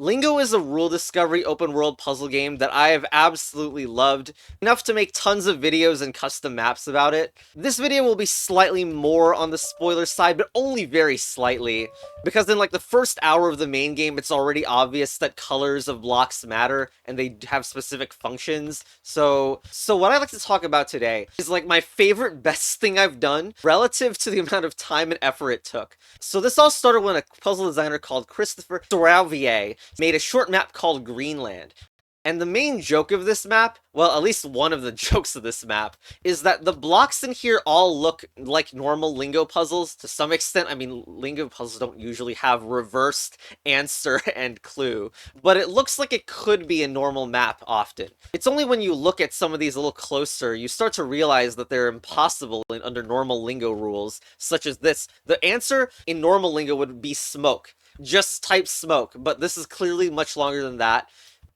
Lingo is a rule discovery open world puzzle game that I have absolutely loved, enough to make tons of videos and custom maps about it. This video will be slightly more on the spoiler side, but only very slightly, because in like the first hour of the main game, it's already obvious that colors of blocks matter, and they have specific functions. So what I'd like to talk about today is like my favorite best thing I've done relative to the amount of time and effort it took. So this all started when a puzzle designer called Christopher Doravier made a short map called Greenland. And the main joke of this map, well, at least one of the jokes of this map, is that the blocks in here all look like normal Lingo puzzles to some extent. I mean, Lingo puzzles don't usually have reversed answer and clue, but it looks like it could be a normal map often. It's only when you look at some of these a little closer, you start to realize that they're impossible under normal Lingo rules, such as this. The answer in normal Lingo would be smoke. Just type smoke, but this is clearly much longer than that.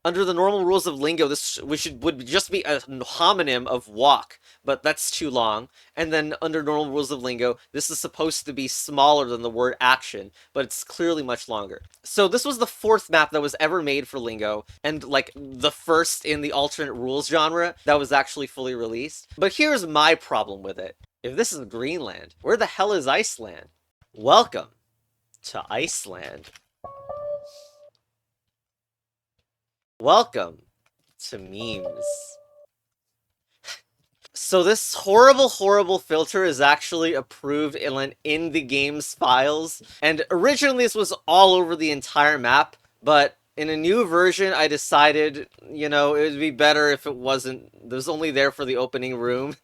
Under the normal rules of Lingo, this would just be a homonym of walk, but that's too long. And then under normal rules of Lingo, this is supposed to be smaller than the word action, but it's clearly much longer. So this was the fourth map that was ever made for Lingo, and like the first in the alternate rules genre that was actually fully released. But here's my problem with it. If this is Greenland, where the hell is Iceland? Welcome to Iceland. Welcome to memes. So this horrible filter is actually approved in the game's files, and originally this was all over the entire map, but in a new version I decided, you know, it would be better if it was only there for the opening room.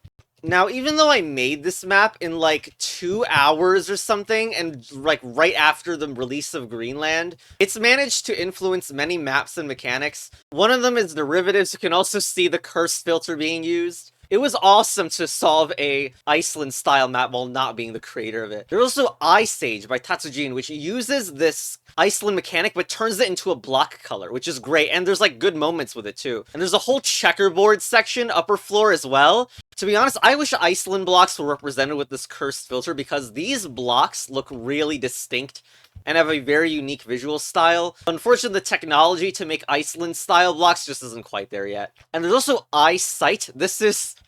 Now, even though I made this map in like 2 hours or something, and like right after the release of Greenland, it's managed to influence many maps and mechanics. One of them is derivatives. You can also see the curse filter being used. It was awesome to solve a Iceland-style map while not being the creator of it. There's also Ice Age by Tatsujin, which uses this Iceland mechanic, but turns it into a block color, which is great, and there's like good moments with it too. And there's a whole checkerboard section, upper floor as well. To be honest, I wish Iceland blocks were represented with this cursed filter, because these blocks look really distinct and have a very unique visual style. Unfortunately, the technology to make Iceland-style blocks just isn't quite there yet. And there's also Eyesight.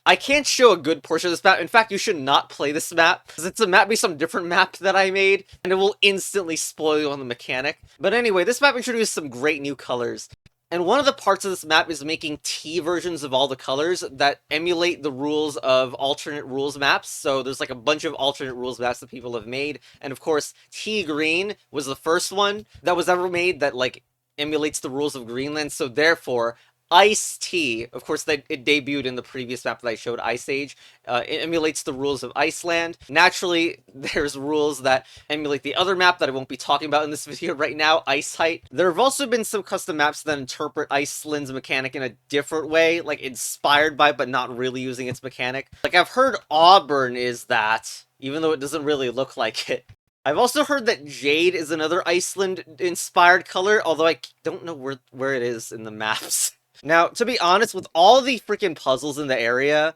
I can't show a good portion of this map. In fact, you should not play this map, because it's a map based on a different map that I made, and it will instantly spoil you on the mechanic. But anyway, this map introduced some great new colors. And one of the parts of this map is making T versions of all the colors that emulate the rules of alternate rules maps. So there's like a bunch of alternate rules maps that people have made. And of course, T green was the first one that was ever made that like emulates the rules of Greenland. So therefore, Ice T, of course, it debuted in the previous map that I showed, Ice Age. It emulates the rules of Iceland. Naturally, there's rules that emulate the other map that I won't be talking about in this video right now, Ice Height. There have also been some custom maps that interpret Iceland's mechanic in a different way, like inspired by, but not really using its mechanic. Like, I've heard Auburn is that, even though it doesn't really look like it. I've also heard that Jade is another Iceland-inspired color, although I don't know where it is in the maps. Now, to be honest, with all the freaking puzzles in the area,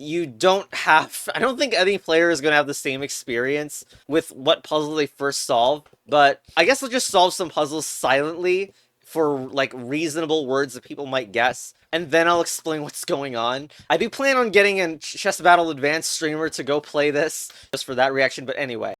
I don't think any player is going to have the same experience with what puzzle they first solve, but I guess I'll just solve some puzzles silently for, like, reasonable words that people might guess, and then I'll explain what's going on. I do plan on getting a Chess Battle Advanced streamer to go play this, just for that reaction, but anyway.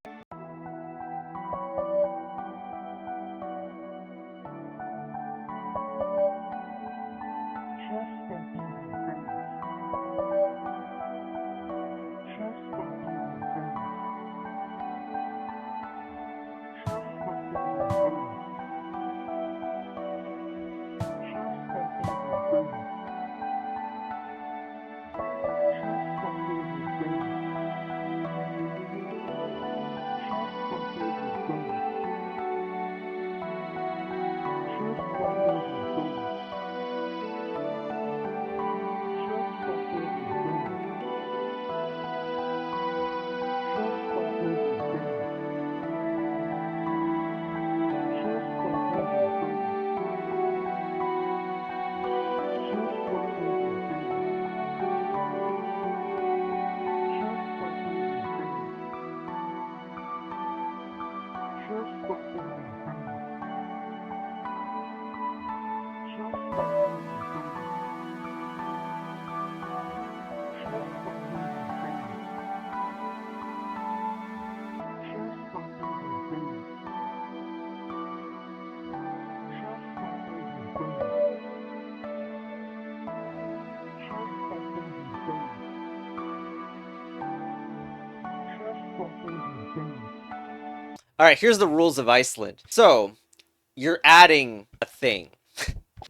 Alright, here's the rules of Iceland. So, you're adding a thing,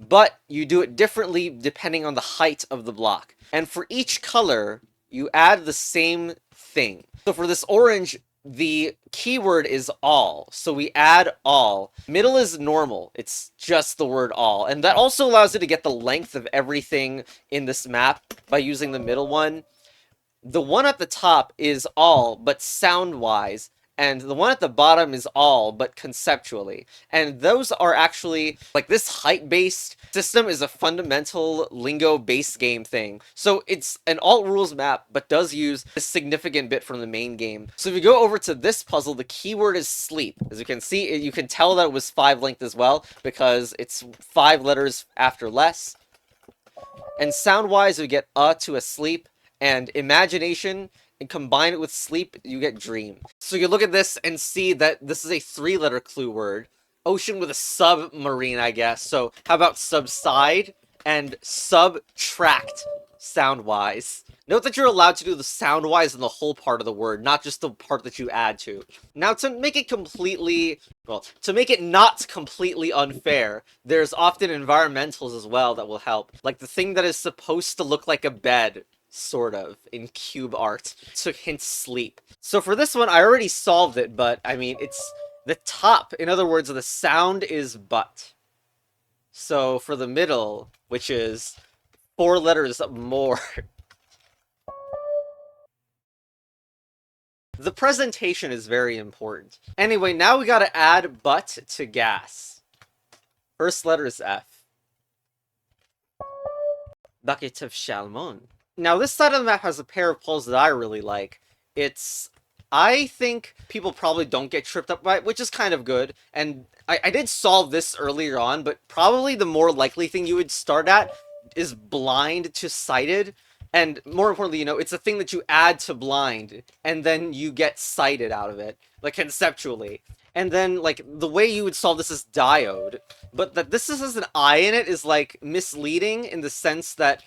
but you do it differently depending on the height of the block. And for each color, you add the same thing. So for this orange, the keyword is all. So we add all. Middle is normal. It's just the word all. And that also allows you to get the length of everything in this map by using the middle one. The one at the top is all, but sound-wise, and the one at the bottom is all, but conceptually. And those are actually, like, this height-based system is a fundamental Lingo base game thing. So it's an alt rules map, but does use a significant bit from the main game. So if you go over to this puzzle, the keyword is sleep. As you can see, you can tell that it was 5 length as well, because it's 5 letters after less. And sound-wise, you get to a sleep, and imagination, and combine it with sleep, you get dream. So you look at this and see that this is a 3-letter clue word. Ocean with a submarine, I guess. So how about subside and subtract sound-wise? Note that you're allowed to do the sound-wise in the whole part of the word, not just the part that you add to. Now, to make it completely... well, to make it not completely unfair, there's often environmentals as well that will help. Like the thing that is supposed to look like a bed, sort of, in cube art, to hint sleep. So for this one, I already solved it, but, I mean, it's the top. In other words, the sound is but. So for the middle, which is 4 letters more... the presentation is very important. Anyway, now we gotta add but to gas. First letter is F. Bucket of Chalmon. Now, this side of the map has a pair of puzzles that I really like. I think people probably don't get tripped up by it, which is kind of good. And I did solve this earlier on, but probably the more likely thing you would start at is blind to sighted. And more importantly, it's a thing that you add to blind, and then you get sighted out of it, like, conceptually. And then, like, the way you would solve this is diode. But that this has an I in it is, like, misleading in the sense that,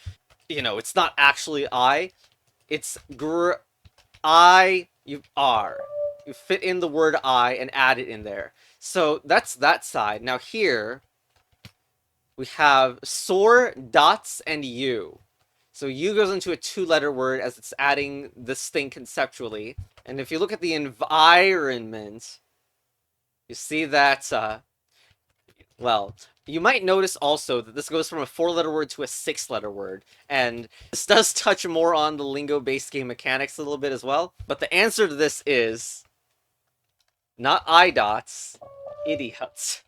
it's not actually I. It's you are. You fit in the word I and add it in there. So that's that side. Now here, we have soar, dots, and U. So U goes into a 2-letter word as it's adding this thing conceptually. And if you look at the environment, you see that, well, you might notice also that this goes from a 4-letter word to a 6-letter word. And this does touch more on the Lingo-based game mechanics a little bit as well. But the answer to this is not I dots, idiots.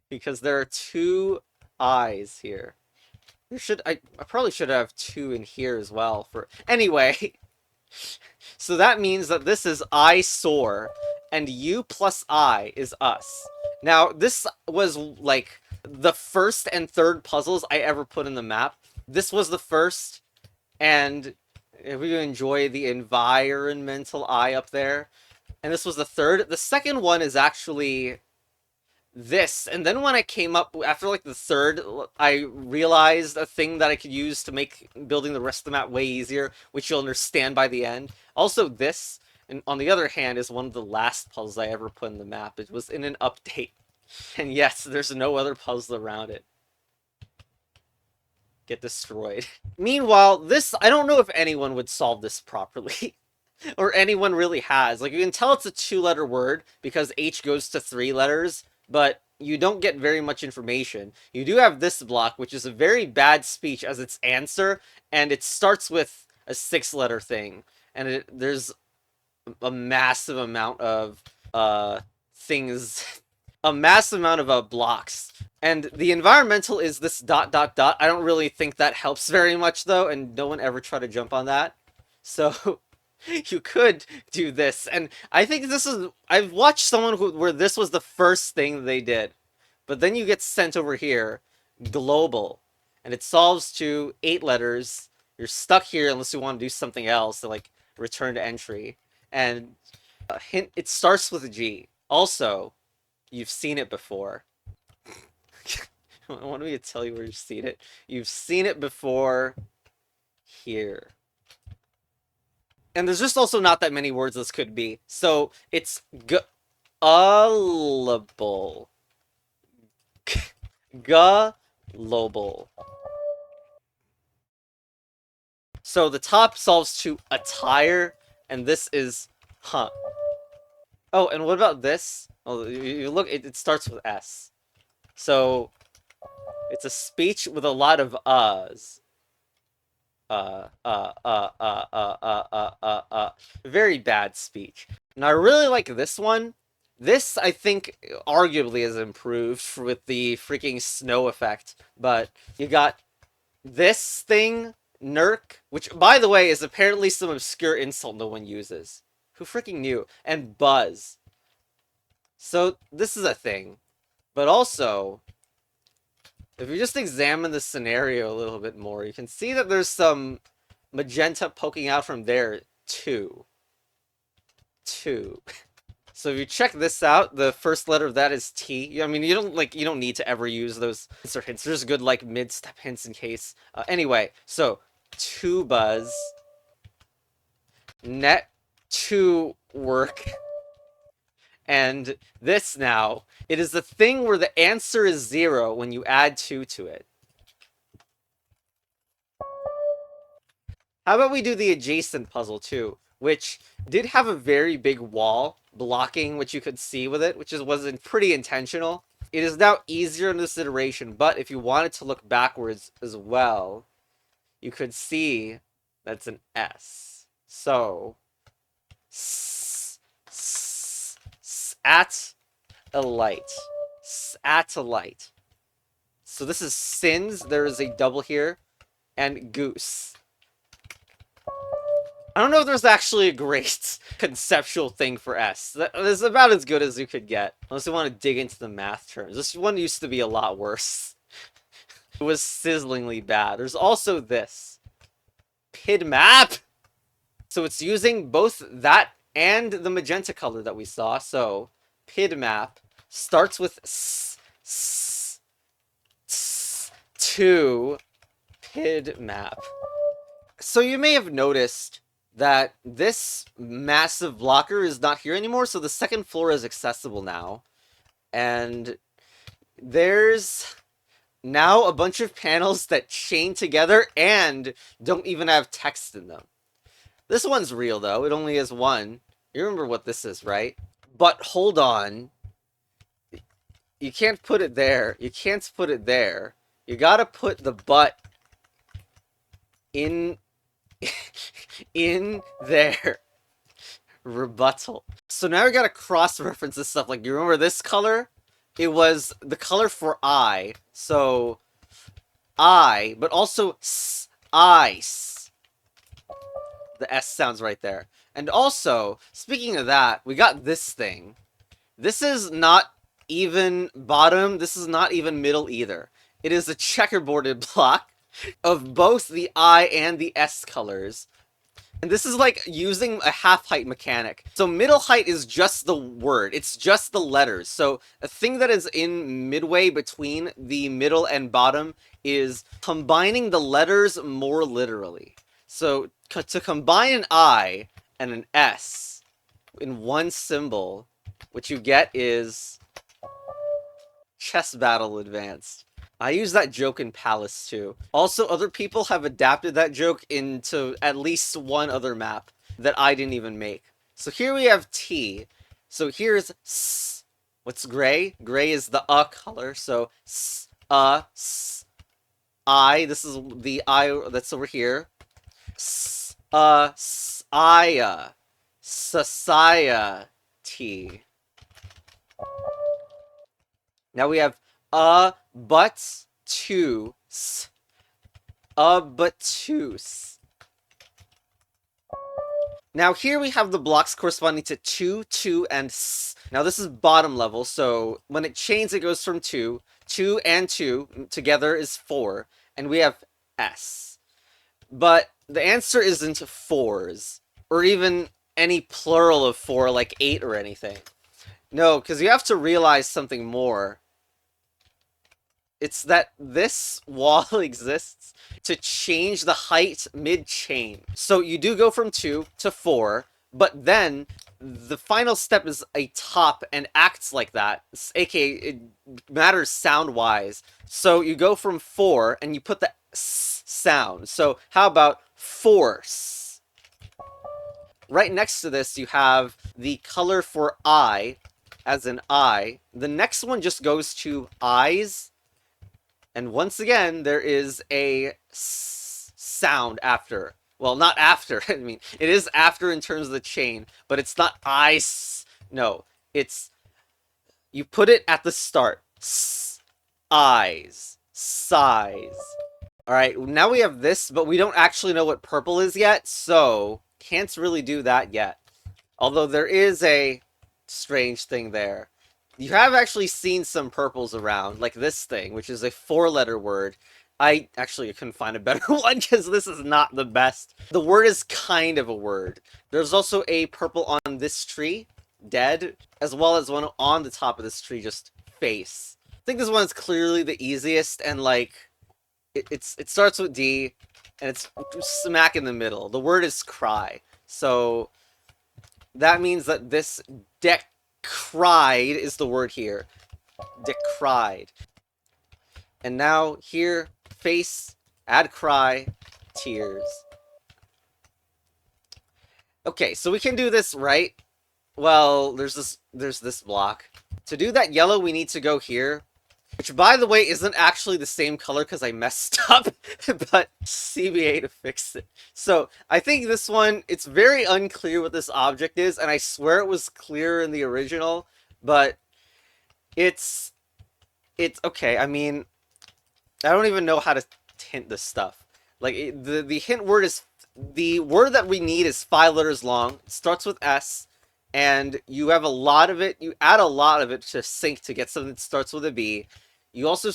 Because there are 2 I's here. I probably should have 2 in here as well for... Anyway, so that means that this is I soar, and you plus I is us. Now, this was, like, the first and third puzzles I ever put in the map. This was the first, and if we enjoy the environmental I up there. And this was the third. The second one is actually... this, and then when I came up after like the third, I realized a thing that I could use to make building the rest of the map way easier, which you'll understand by the end. Also this, and on the other hand, is one of the last puzzles I ever put in the map. It was in an update, and yes, there's no other puzzle around it. Get destroyed. Meanwhile, this, I don't know if anyone would solve this properly. Or anyone really has. Like, you can tell it's a 2-letter word because H goes to 3 letters, but you don't get very much information. You do have this block, which is a very bad speech as its answer, and it starts with a 6-letter thing. And there's a massive amount of things, a massive amount of blocks. And the environmental is this ... I don't really think that helps very much, though, and no one ever tried to jump on that. So... you could do this, and I think this is... I've watched someone where this was the first thing they did. But then you get sent over here, global, and it solves to 8 letters. You're stuck here unless you want to do something else, to, like, return to entry. And hint, it starts with a G. Also, you've seen it before. I want me to tell you where you've seen it. You've seen it before here. And there's just also not that many words this could be. So it's gullible. Gullible. So the top solves to attire, and this is huh. Oh, and what about this? Oh, you look, it starts with S. So it's a speech with a lot of uhs. Very bad speech. And I really like this one. This, I think, arguably is improved with the freaking snow effect. But you got this thing, Nurk, which, by the way, is apparently some obscure insult no one uses. Who freaking knew? And Buzz. So, this is a thing. But also, if you just examine the scenario a little bit more, you can see that there's some magenta poking out from there, too. So if you check this out, the first letter of that is T. I mean, you don't need to ever use those insert hints. There's good, like, mid-step hints in case. Anyway, so, to Buzz. Net to work. And this now, it is the thing where the answer is 0 when you add 2 to it. How about we do the adjacent puzzle too, which did have a very big wall blocking what you could see with it, which wasn't pretty intentional. It is now easier in this iteration, but if you wanted to look backwards as well, you could see that's an S. So, at a light. At a light. So this is sins, there is a double here, and goose. I don't know if there's actually a great conceptual thing for S. That is about as good as you could get. Unless you want to dig into the math terms. This one used to be a lot worse. It was sizzlingly bad. There's also this. PID map! So it's using both that and the magenta color that we saw. So, PID map starts with to PID map. So you may have noticed that this massive blocker is not here anymore, so the second floor is accessible now. And there's now a bunch of panels that chain together and don't even have text in them. This one's real, though. It only has one. You remember what this is, right? But hold on. You can't put it there. You can't put it there. You gotta put the butt in in there. Rebuttal. So now we gotta cross-reference this stuff. Like, you remember this color? It was the color for I. So, I, but also ice. The S sounds right there. And also, speaking of that, we got this thing. This is not even bottom. This is not even middle either. It is a checkerboarded block of both the I and the S colors. And this is like using a half-height mechanic. So middle height is just the word. It's just the letters. So a thing that is in midway between the middle and bottom is combining the letters more literally. So to combine an I and an S in one symbol, what you get is chess battle advanced. I use that joke in Palace too. Also, other people have adapted that joke into at least one other map that I didn't even make. So here we have T. So here's S. What's gray? Gray is the color. So I. This is the I that's over here. Society. Now we have but to obtuse. Now here we have the blocks corresponding to 2, and s. Now this is bottom level, so when it chains it goes from 2. 2 and 2 together is 4, and we have S. But the answer isn't 4s, or even any plural of 4 like 8 or anything. No, because you have to realize something more. It's that this wall exists to change the height mid-chain. So you do go from 2 to 4, but then the final step is a top and acts like that, aka it matters sound-wise. So you go from 4 and you put the s sound. So how about force? Right next to this, you have the color for eye, as in eye. The next one just goes to eyes. And once again, there is a sound after. Well, not after. I mean, it is after in terms of the chain, but it's not ice. No, it's you put it at the start. Eyes, size. All right, now we have this, but we don't actually know what purple is yet, so can't really do that yet. Although there is a strange thing there. You have actually seen some purples around, like this thing, which is a 4-letter word. I couldn't find a better one because this is not the best. The word is kind of a word. There's also a purple on this tree, dead, as well as one on the top of this tree, just face. I think this one is clearly the easiest, and like, it starts with D, and it's smack in the middle. The word is cry. So that means that this decried is the word here. Decried. And now here, face, add cry, tears. Okay, so we can do this, right? Well, there's this block. To do that yellow, we need to go here. Which, by the way, isn't actually the same color because I messed up, but CBA to fix it. So, I think this one, it's very unclear what this object is, and I swear it was clearer in the original, but it's okay. I mean, I don't even know how to hint this stuff. Like, the hint word is, the word that we need is 5 letters long. It starts with S, and you have a lot of it. You add a lot of it to sync to get something that starts with a B. You also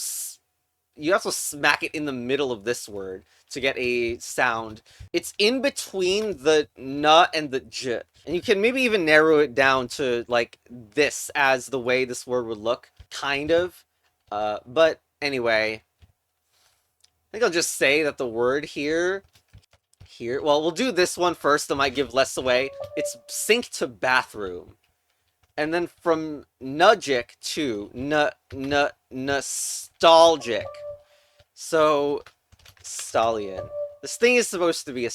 smack it in the middle of this word to get a sound. It's in between the n and the j. And you can maybe even narrow it down to like this as the way this word would look, kind of. But anyway, I think I'll just say that the word here, well, we'll do this one first. That might give less away. It's sync to bathroom. And then from nudgic to nostalgic. So, stallion. This thing is supposed to be a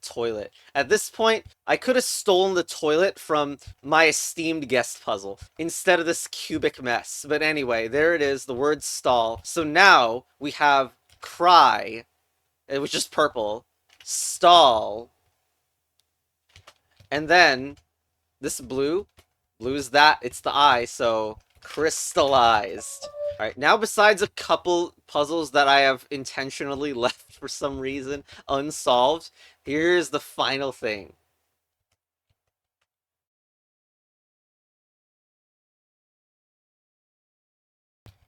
toilet. At this point, I could have stolen the toilet from my esteemed guest puzzle instead of this cubic mess. But anyway, there it is, the word stall. So now we have cry, which is purple, stall, and then this blue. Blue is that, it's the eye, so crystallized. Alright, now besides a couple puzzles that I have intentionally left for some reason unsolved, here's the final thing.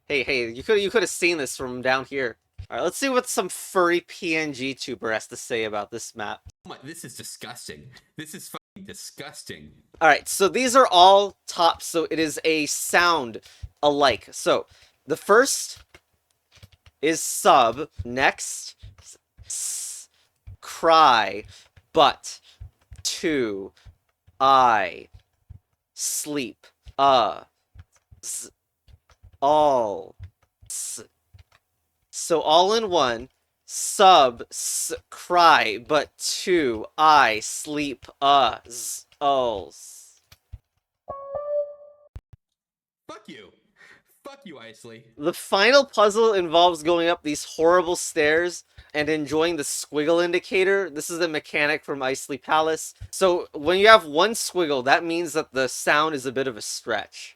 Hey, you could have seen this from down here. Alright, let's see what some furry PNG tuber has to say about this map. This is disgusting. This is fucking disgusting. Alright, so these are all tops, so it is a sound alike. So, the first is sub, next, cry, but, 2, I, sleep, all, so all in one, sub, cry, but 2, I, sleep, alls. Fuck you. Fuck you, Isley. The final puzzle involves going up these horrible stairs and enjoying the squiggle indicator. This is a mechanic from Isley Palace. So when you have one squiggle, that means that the sound is a bit of a stretch.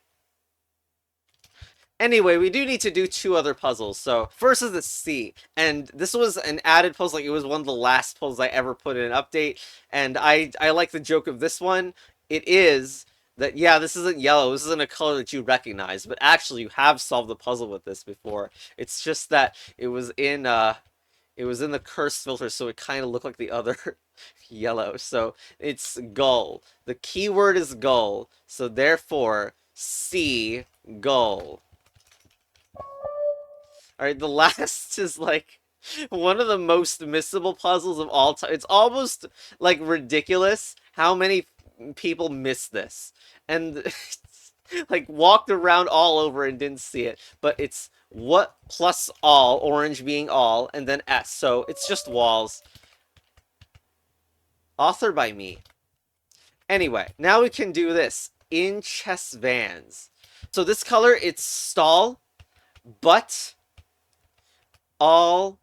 Anyway, we do need to do 2 other puzzles. So first is the C, and this was an added puzzle. Like, it was one of the last puzzles I ever put in an update, and I like the joke of this one. It is that, yeah, this isn't yellow, this isn't a color that you recognize, but actually you have solved the puzzle with this before. It's just that it was in the curse filter, so it kind of looked like the other yellow. So it's gull. The keyword is gull, so therefore C, gull. Alright, the last is like one of the most missable puzzles of all time. It's almost like ridiculous how many people miss this. And like walked around all over and didn't see it. But it's what plus all, orange being all, and then S. So it's just walls. Authored by me. Anyway, now we can do this. In chess vans. So this color, it's stall, but all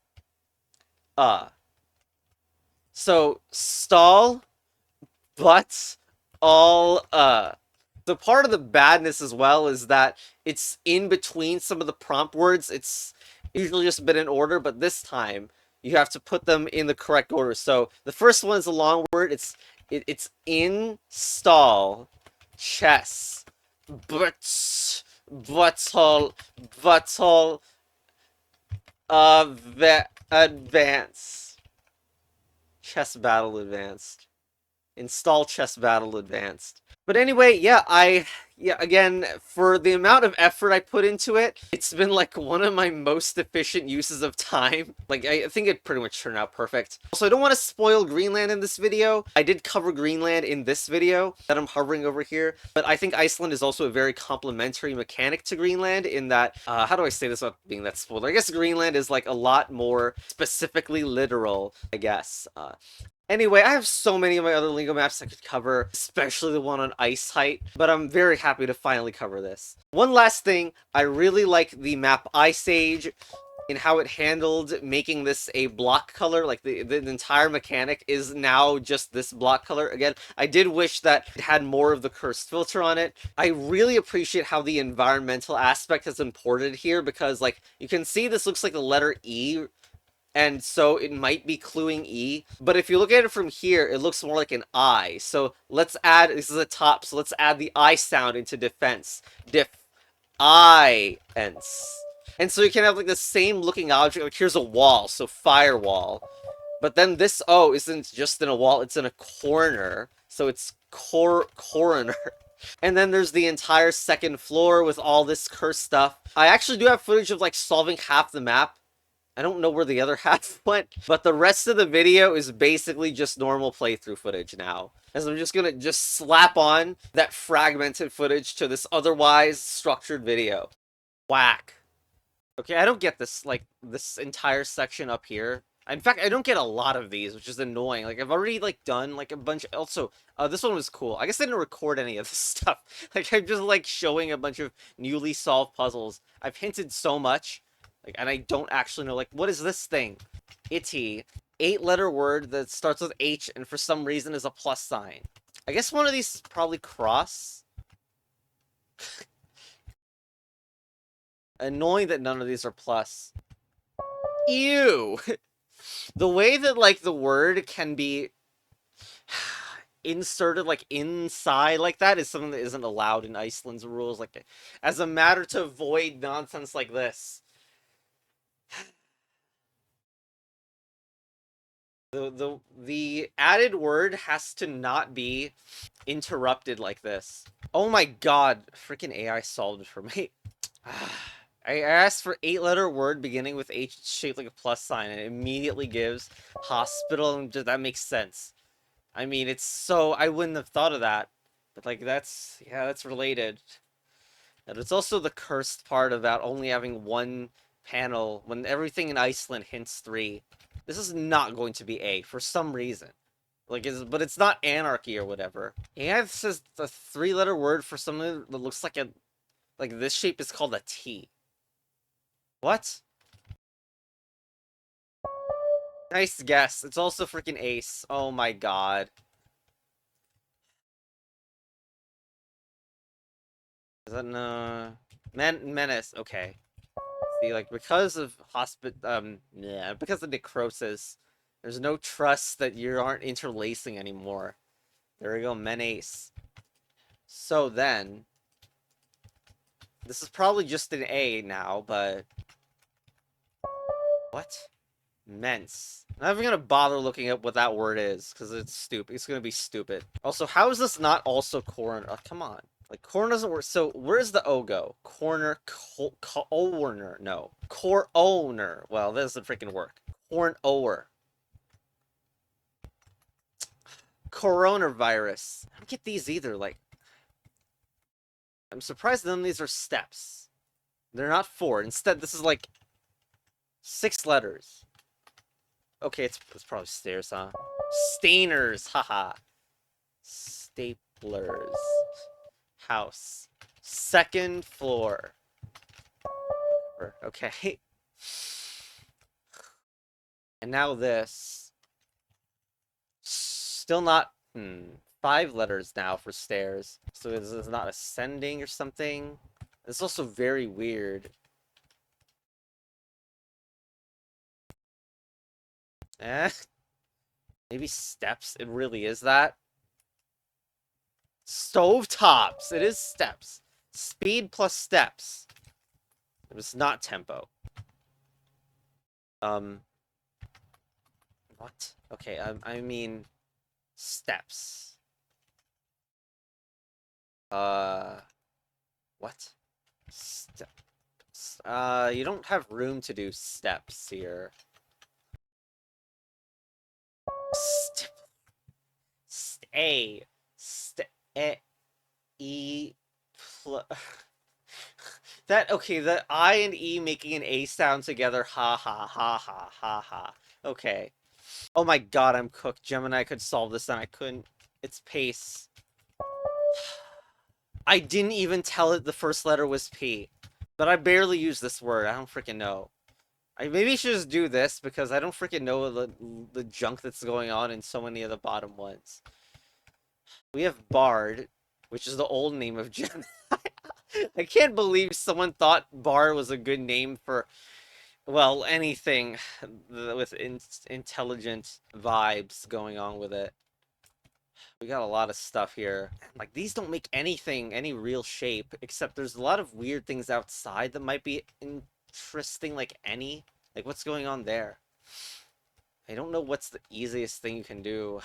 so stall, but all the part of the badness as well is that it's in between some of the prompt words. It's usually just been in order, but this time you have to put them in the correct order. So the first one is a long word. It's install chess buttle advance chess battle advanced. Install chess battle advanced. But anyway, yeah, again, for the amount of effort I put into it, it's been like one of my most efficient uses of time. Like, I think it pretty much turned out perfect. Also, I don't want to spoil Greenland in this video. I did cover Greenland in this video that I'm hovering over here, but I think Iceland is also a very complementary mechanic to Greenland in that, how do I say this without being that spoiler? I guess Greenland is like a lot more specifically literal, I guess. Anyway, I have so many of my other Lingo maps I could cover, especially the one on Ice Height, but I'm very happy to finally cover this. One last thing, I really like the map Ice Age in how it handled making this a block color. Like the entire mechanic is now just this block color. Again, I did wish that it had more of the cursed filter on it. I really appreciate how the environmental aspect is imported here because like you can see this looks like the letter E, and so it might be cluing E. But if you look at it from here, it looks more like an I. So let's add, this is a top, so let's add the I sound into defense. I-ence. And so you can have like the same looking object, like here's a wall, so firewall. But then this O isn't just in a wall, it's in a corner. So it's coroner. And then there's the entire second floor with all this cursed stuff. I actually do have footage of like solving half the map. I don't know where the other half went, but the rest of the video is basically just normal playthrough footage now. As I'm just gonna slap on that fragmented footage to this otherwise structured video. Whack. Okay, I don't get this, like, this entire section up here. In fact, I don't get a lot of these, which is annoying. Like, I've already, like, done, like, a bunch. Also, this one was cool. I guess I didn't record any of this stuff. Like, I'm just, like, showing a bunch of newly solved puzzles. I've hinted so much. Like, and I don't actually know, like, what is this thing? Itty. 8-letter word that starts with H and for some reason is a plus sign. I guess one of these is probably cross. Annoying that none of these are plus. Ew! The way that, like, the word can be inserted, like, inside like that is something that isn't allowed in Iceland's rules. Like, as a matter to avoid nonsense like this. The added word has to not be interrupted like this. Oh my god, freaking AI solved it for me. I asked for 8-letter word beginning with H shaped like a plus sign, and it immediately gives hospital, and that makes sense. I mean, it's so, I wouldn't have thought of that. But, like, that's, yeah, that's related. And it's also the cursed part about only having one panel when everything in Iceland hints 3. This is not going to be A for some reason. Like, but it's not anarchy or whatever. AI says the 3-letter word for something that looks like a, like this shape is called a T. What? Nice guess. It's also freaking ace. Oh my god. Is that no? Menace. Okay. See, like, because of yeah, because of necrosis, there's no trust that you aren't interlacing anymore. There we go, menace. So then, this is probably just an A now, but what? Mense. I'm not even gonna bother looking up what that word is, because it's stupid. It's gonna be stupid. Also, how is this not also corn? Oh, come on. Like, corn doesn't work. So, where's the O go? Corner, corner. No. Core owner. Well, that doesn't freaking work. Corn ower. Coronavirus. I don't get these either. Like, I'm surprised none of these are steps. They're not 4. Instead, this is like 6 letters. Okay, it's probably stairs, huh? Stainers, haha. Staplers. House. Second floor. Okay. And now this. Still not. 5 letters now for stairs. So this is not ascending or something. It's also very weird. Eh. Maybe steps. It really is that. Stovetops. It is steps. Speed plus steps. It was not tempo. What? Okay, I mean steps. What? Steps. You don't have room to do steps here. A. E. That, okay, the I and E making an A sound together. Ha ha ha ha ha ha. Okay. Oh my god, I'm cooked. Gemini could solve this and I couldn't. It's pace. I didn't even tell it the first letter was P. But I barely use this word. I don't freaking know. I maybe should just do this because I don't freaking know the junk that's going on in so many of the bottom ones. We have Bard, which is the old name of Gemini. I can't believe someone thought Bard was a good name for, well, anything with intelligent vibes going on with it. We got a lot of stuff here. Like, these don't make anything any real shape, except there's a lot of weird things outside that might be interesting, like any. Like, what's going on there? I don't know what's the easiest thing you can do.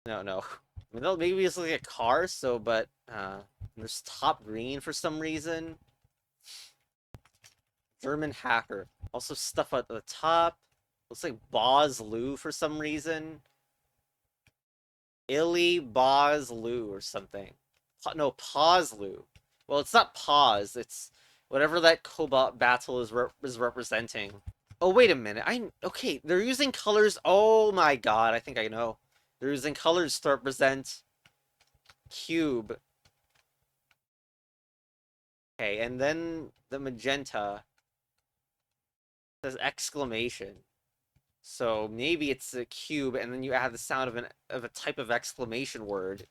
No. I mean, maybe it's like a car, so, but, there's top green for some reason. German hacker. Also stuff at the top. Looks like Boz Lou for some reason. Illy Boz Lou or something. No, Pause Lou. Well, it's not pause. It's whatever that Cobalt battle is representing. Oh, wait a minute. Okay, they're using colors. Oh my god, I think I know. They're using colors to represent cube. Okay, and then the magenta says exclamation. So maybe it's a cube, and then you add the sound of a type of exclamation word.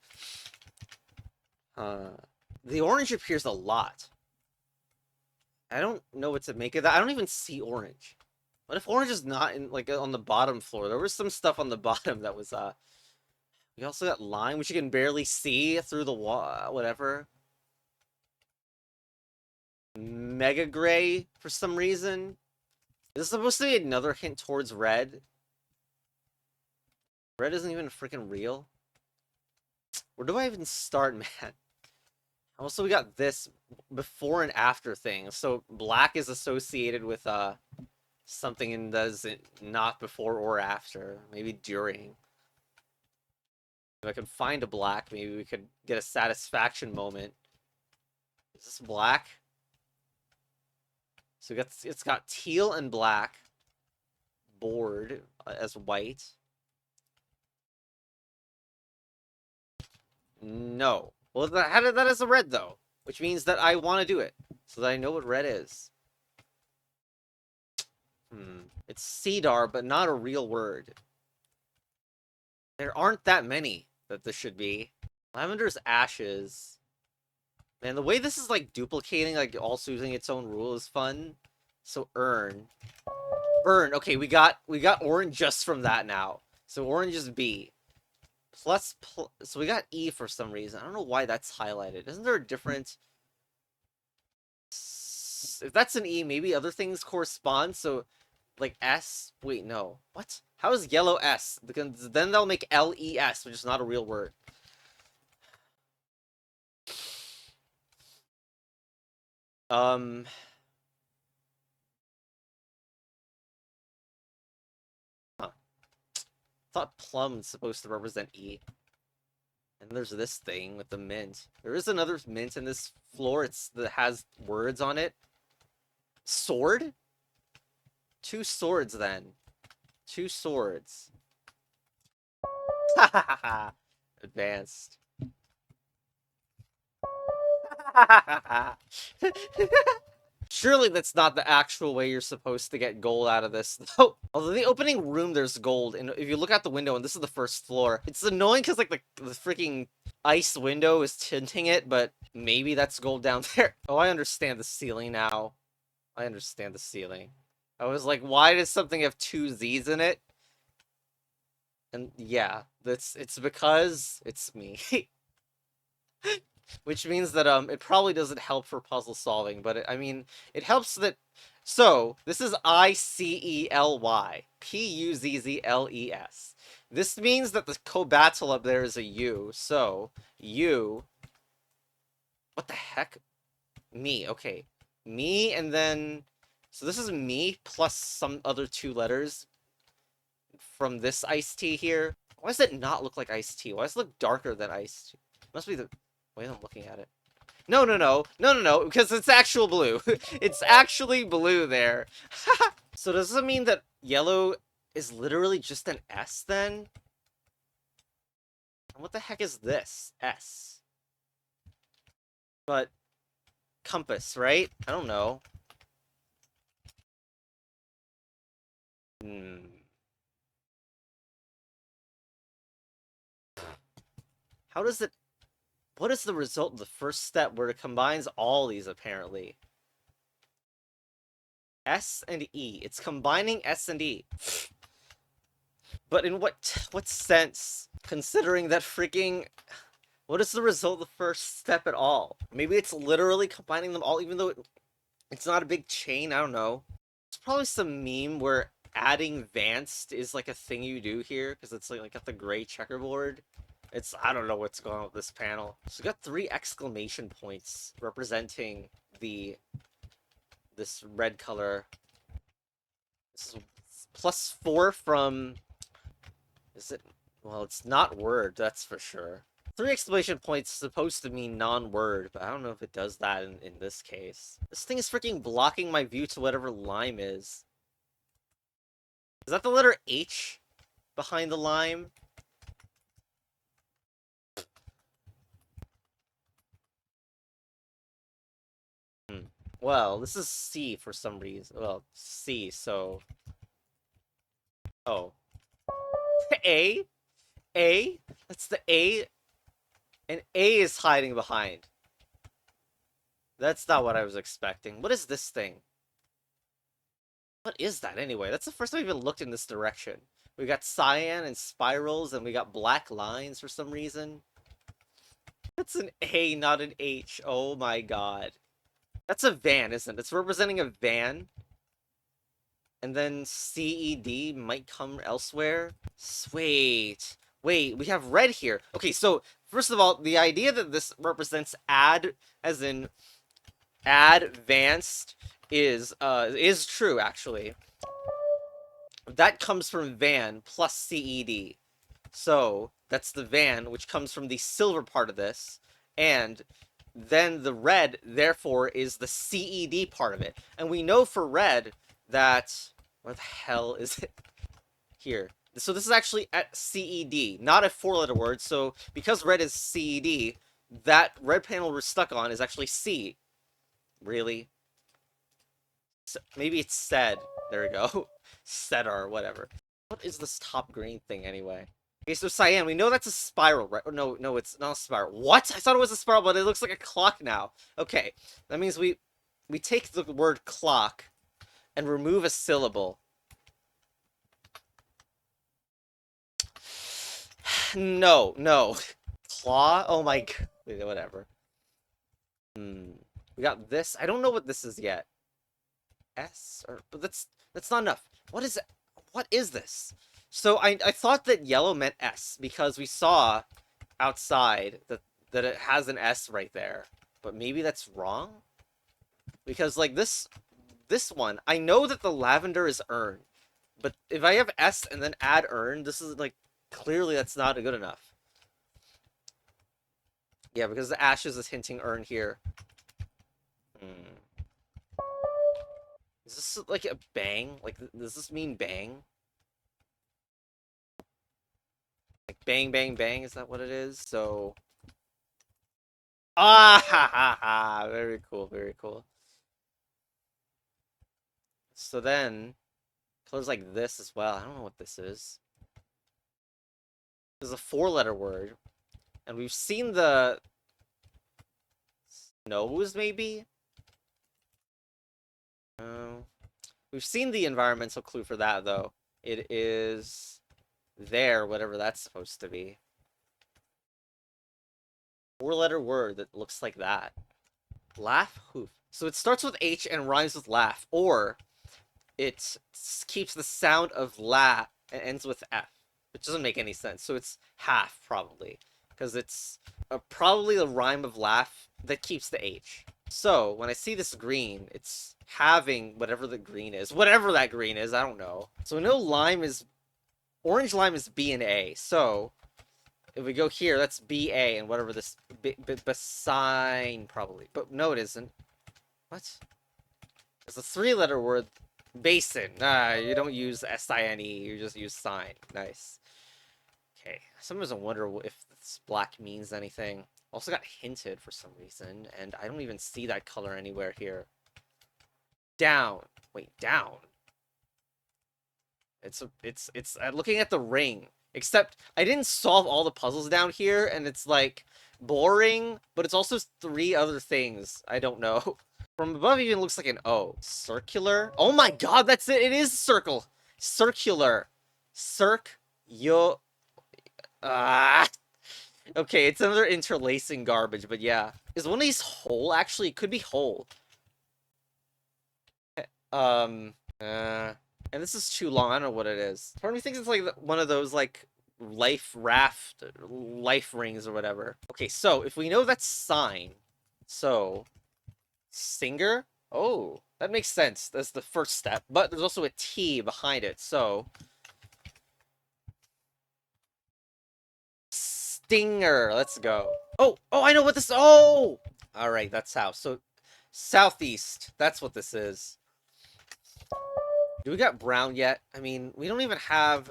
The orange appears a lot. I don't know what to make of that. I don't even see orange. What if orange is not in, like, on the bottom floor? There was some stuff on the bottom that was we also got lime, which you can barely see through the wall, whatever. Mega gray for some reason. Is this supposed to be another hint towards red? Red isn't even freaking real. Where do I even start, man? Also, we got this before and after thing. So black is associated with something and does it not before or after. Maybe during. If I could find a black, maybe we could get a satisfaction moment. Is this black? So it's got teal and black. Board as white. No. Well, that is a red, though. Which means that I want to do it. So that I know what red is. It's Cedar, but not a real word. There aren't that many that this should be. Lavender's ashes. Man, the way this is, like, duplicating, like, also using its own rule is fun. So, urn. Burn. Okay, we got orange just from that now. So, orange is B. So we got E for some reason. I don't know why that's highlighted. Isn't there a different... If that's an E, maybe other things correspond. So, like S. Wait, no. What? How is yellow S? Because then they'll make LES, which is not a real word. Um, huh. Thought plum's supposed to represent E. And there's this thing with the mint. There is another mint in this floor. That has words on it. Sword? Two swords then. Two swords. Advanced. Surely that's not the actual way you're supposed to get gold out of this, though. Although the opening room, there's gold, and if you look out the window, and this is the first floor, it's annoying because, like, the freaking ice window is tinting it, but maybe that's gold down there. Oh, I understand the ceiling now. I understand the ceiling. I was like, why does something have two Z's in it? And yeah, it's because it's me. Which means that it probably doesn't help for puzzle solving, but I mean, it helps that. So this is ICELY PUZZLES. This means that the co-battle up there is a U. So U. What the heck? Me. Okay, me, and then so this is me plus some other two letters from this iced tea here. Why does it not look like iced tea? Why does it look darker than iced tea? Must be the way I'm looking at it. No, no, no. No, no, no, because it's actual blue. It's actually blue there. So does this mean that yellow is literally just an S then? What the heck is this? S. But compass, right? I don't know. Hmm. How does it... What is the result of the first step where it combines all these, apparently? S and E. It's combining S and E. But in what sense? Considering that freaking... What is the result of the first step at all? Maybe it's literally combining them all, even though it's not a big chain. I don't know. It's probably some meme where adding Vanced is like a thing you do here, because it's like got the gray checkerboard. I don't know what's going on with this panel. So we got 3 exclamation points representing this red color. This is +4 from... Is it... Well, it's not word, that's for sure. 3 exclamation points supposed to mean non-word, but I don't know if it does that in this case. This thing is freaking blocking my view to whatever lime is. Is that the letter H behind the lime? Well, this is C for some reason. Well, C, so... Oh. A? A? That's the A? And A is hiding behind. That's not what I was expecting. What is this thing? What is that anyway? That's the first time I've even looked in this direction. We got cyan and spirals, and we got black lines for some reason. That's an A, not an H. Oh my god. That's a van, isn't it? It's representing a van. And then CED might come elsewhere. Wait. Wait, we have red here. Okay, so first of all, the idea that this represents add, as in advanced, is true, actually. That comes from van plus CED. So that's the van, which comes from the silver part of this, and then the red, therefore, is the CED part of it. And we know for red that... Where the hell is it? Here. So this is actually at CED, not a 4-letter word, so because red is CED, that red panel we're stuck on is actually C. Really? So maybe it's said. There we go. Said or whatever. What is this top green thing anyway? Okay, so cyan, we know that's a spiral, right? Oh, no, no, it's not a spiral. What? I thought it was a spiral, but it looks like a clock now. Okay, that means we take the word clock and remove a syllable. No, no. Claw? Oh my god. Whatever. We got this. I don't know what this is yet. S? But that's not enough. What is it? What is this? So I thought that yellow meant S because we saw outside that it has an S right there. But maybe that's wrong? Because, like, this one, I know that the lavender is earn. But if I have S and then add earn, this is, like, clearly that's not good enough. Yeah, because the ashes is hinting earn here. Hmm. Is this, like, a bang? Like, does this mean bang? Like, bang, bang, bang? Is that what it is? So... Ah, ha, ha, ha. Very cool, very cool. So then, colors like this as well. I don't know what this is. There's a four-letter word. And we've seen the nose, maybe? Um, we've seen the environmental clue for that, though. It is there, whatever that's supposed to be. Four-letter word that looks like that. Laugh hoof. So it starts with H and rhymes with laugh, or it keeps the sound of la and ends with F, which doesn't make any sense. So it's half, probably, because it's probably the rhyme of laugh that keeps the H. So when I see this green, it's having whatever the green is. Whatever that green is, I don't know. So I know lime is... Orange lime is B and A, so... If we go here, that's BA, and whatever this... Basine, probably. But no, it isn't. What? It's a three-letter word. Basin. Ah, you don't use S-I-N-E, you just use sign. Nice. Okay. Sometimes I wonder if this black means anything. Also got hinted for some reason, and I don't even see that color anywhere here. Down. Wait, down? It's looking at the ring. Except, I didn't solve all the puzzles down here, and it's, like, boring, but it's also three other things I don't know. From above, it even looks like an O. Circular? Oh my god, that's it! It is circle! Circular. Yo... Ah... Okay, it's another interlacing garbage, but yeah. Is one of these whole? Actually, it could be whole. Um... And this is too long. I don't know what it is. Part of me thinks it's like one of those, like, life rings or whatever. Okay, so if we know that's sign, so singer? Oh, that makes sense. That's the first step. But there's also a T behind it, so stinger. Let's go. Oh, I know what this. Oh, all right, that's how. So southeast. That's what this is. Do we got brown yet? I mean, we don't even have...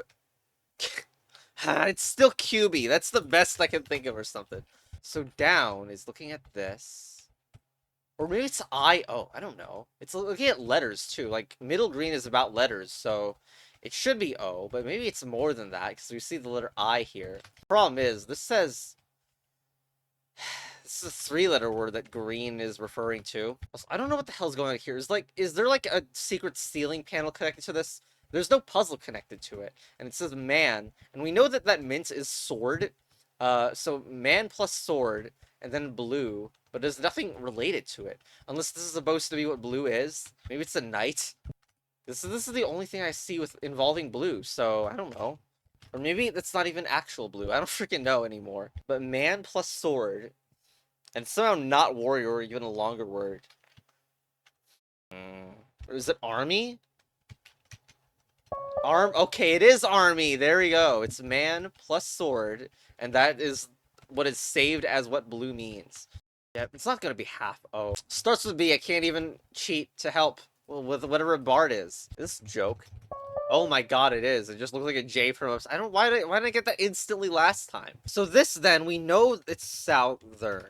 It's still QB. That's the best I can think of or something. So down is looking at this. Or maybe it's I. Oh, I don't know. It's looking at letters, too. Like, middle green is about letters, so it should be O, but maybe it's more than that, because we see the letter I here. Problem is, this says... This is a three-letter word that green is referring to. Also, I don't know what the hell's going on here. Is there like a secret ceiling panel connected to this? There's no puzzle connected to it. And it says man. And we know that that mint is sword. So man plus sword, and then blue. But there's nothing related to it. Unless this is supposed to be what blue is. Maybe it's a knight. This is the only thing I see with involving blue, so I don't know. Or maybe that's not even actual blue. I don't freaking know anymore. But man plus sword. And somehow not warrior, or even a longer word. Or is it army? Okay, it is army. There we go. It's man plus sword. And that is what is saved as what blue means. Yeah, it's not gonna be half O. Starts with B. I can't even cheat to help with whatever bard is. This joke. Oh my god, it is. It just looks like a J from us. I don't... Why did I get that instantly last time? So this, then, we know it's southern.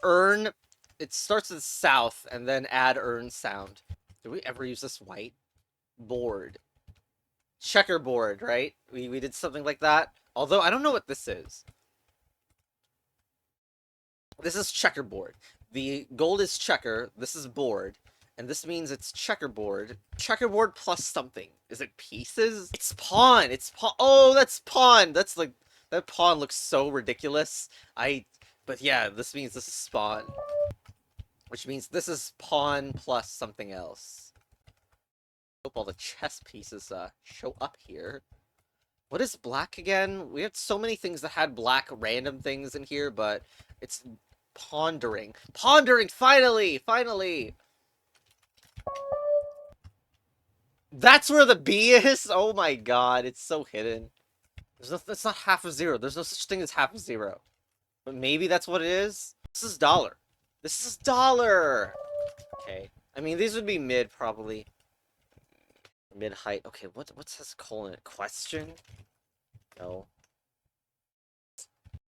Earn, it starts with south and then add earn sound. Did we ever use this white? Board. Checkerboard, right? We did something like that. Although, I don't know what this is. This is checkerboard. The gold is checker, this is board. And this means it's checkerboard. Checkerboard plus something. Is it pieces? It's pawn! It's pawn! Oh, that's pawn! That's like... That pawn looks so ridiculous. But yeah, this means this is spawn. Which means this is pawn plus something else. Hope all the chess pieces show up here. What is black again? We had so many things that had black random things in here, but it's pondering. Pondering! Finally! Finally! That's where the B is? Oh my god, it's so hidden. It's not half of zero. There's no such thing as half of zero. But maybe that's what it is? This is dollar. This is dollar! Okay. I mean, these would be mid, probably. Mid-height. Okay, what says colon? Question? No.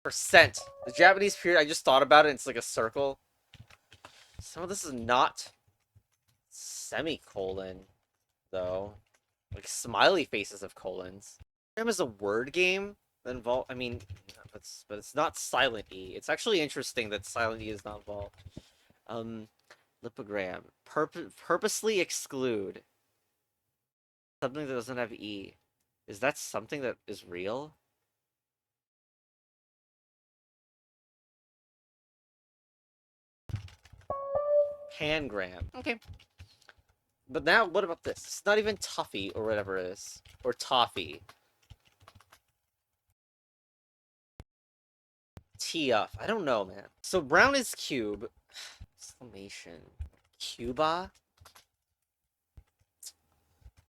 Percent. The Japanese period, I just thought about it, it's like a circle. Some of this is not semicolon, though. Like, smiley faces have colons. Program is a word game that involve. I mean, but it's not silent E. It's actually interesting that silent E is not involved. Lipogram. Purposely exclude something that doesn't have E. Is that something that is real? Pangram. Okay. But now, what about this? It's not even toffee or whatever it is. Or toffee. T-up. I don't know, man. So brown is cube. Exclamation. Cuba?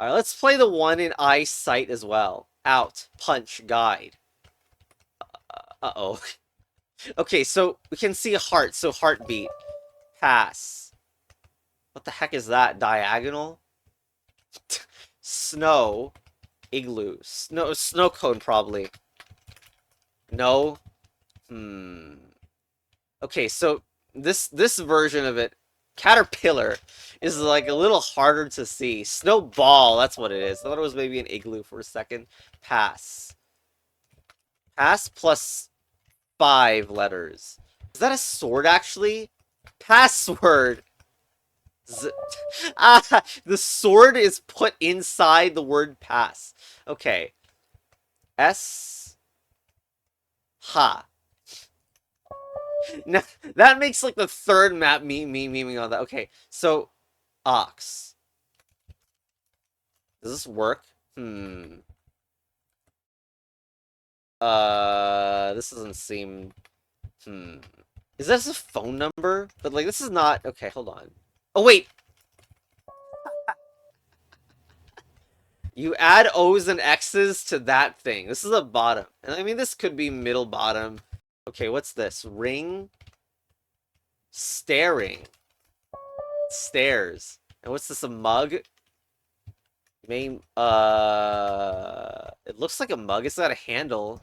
Alright, let's play the one in eyesight as well. Out. Punch. Guide. Uh-oh. Okay, so we can see a heart, so heartbeat. Pass. What the heck is that? Diagonal? Snow. Igloo. Snow cone, probably. No? Okay, so this version of it, caterpillar, is like a little harder to see. Snowball, that's what it is. I thought it was maybe an igloo for a second. Pass. Pass plus 5 letters. Is that a sword, actually? Password. The sword is put inside the word pass. Okay. S. Ha. Now, that makes like the third map memeing on that. Okay, so ox. Does this work? This doesn't seem. Is this a phone number? But like, this is not. Okay, hold on. Oh wait. You add O's and X's to that thing. This is a bottom. And I mean, this could be middle bottom. Okay, what's this? Ring? Staring. Stairs. And what's this, a mug? It looks like a mug. It's got a handle.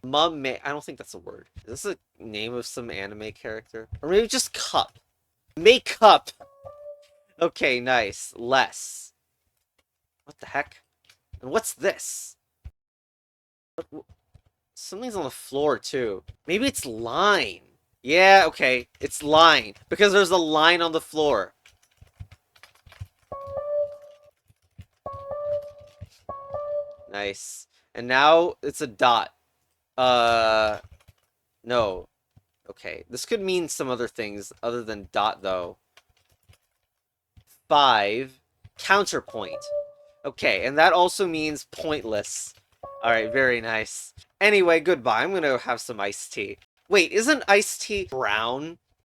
I don't think that's a word. Is this a name of some anime character? Or maybe just cup. Makeup! Okay, nice. Less. What the heck? And what's this? Something's on the floor, too. Maybe it's line. Yeah, okay. It's line. Because there's a line on the floor. Nice. And now it's a dot. No. Okay. This could mean some other things other than dot, though. 5. Counterpoint. Okay, and that also means pointless. Alright, very nice. Anyway, goodbye. I'm gonna have some iced tea. Wait, isn't iced tea brown?